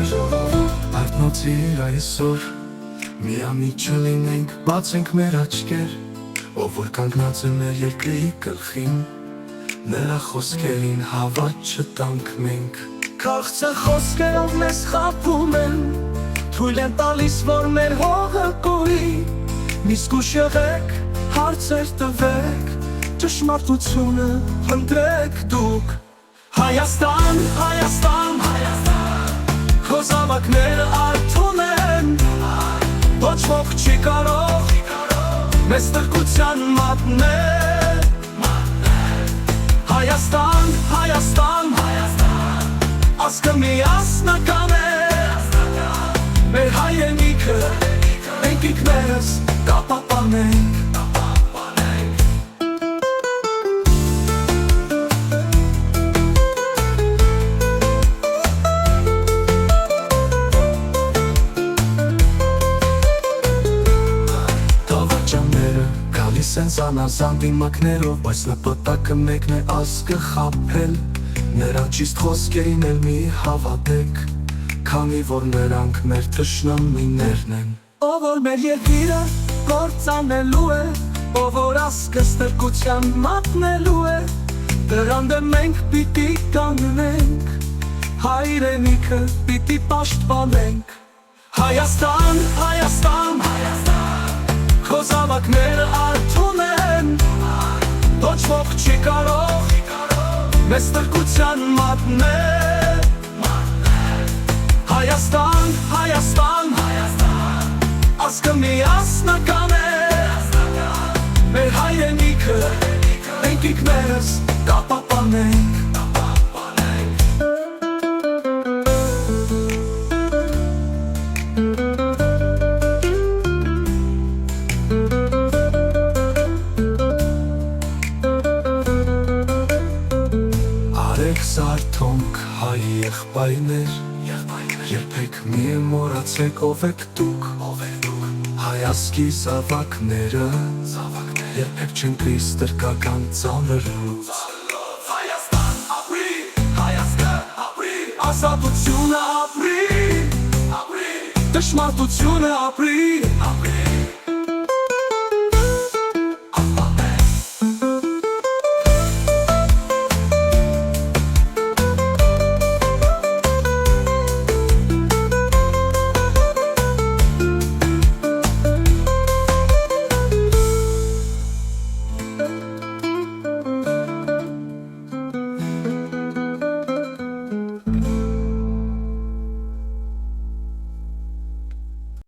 մեր Արտնոցիր այսօր միամիտ չլինենք, բացենք մեր աչքեր, ով որ կանգնած է մեր երկրի գլխին, նրա խոսքերին հավատ չտանք մենք։ Քաղցր խոսքերով մեզ խաբում են, թույլ են տալիս, որ մեր հողը կորի, նիսկուշ եղեք, հարցեր տվեք, ճշմարտությունը փնտրեք դուք։ Հայաստան, Հայաստան, քո զավակները արթուն են, ոչ ոք չի կարող մեզ տրկության մատնել։ Հայաստան, Հայաստան, ազգը միասնական է, մեր հայրենիքը մենք ինքներս կապահովենք։ Սեն զանազան դիմակներով, բայց նպատակը մեկն է ազգը խաբել, նրան ճիշտ խոսքերին էլ մի հավատեք, քանի որ նրանք մեր թշնամիներն են։ Ով որ մեր երկիրը կործանելու է, ով որ ազգը ստրկության մատնելու է, դրան դեմ մենք պիտի կանգնենք, հայրենիքը պիտի պաշտպանենք։ Հայաստան, Հայաստան, քո զավակները արթուն են, ոչ ոք չի կարող մեզ տրկության մատնել։ Հայաստան, Հայաստան, ազգը միասնական է, մեր հայրենիքը մենք ինքներս կապահովենք։ Զարթոնք հայ եղբայրներ, երբեք մի մոռացեք ով եք դուք, հայ ազգի զավակները, երբեք չընկրի ստրկական ծանրուց։ Հայաստան ապրի, Հայաստան ապրի, ազատությունը ապրի, դժմարտությունը ապրի,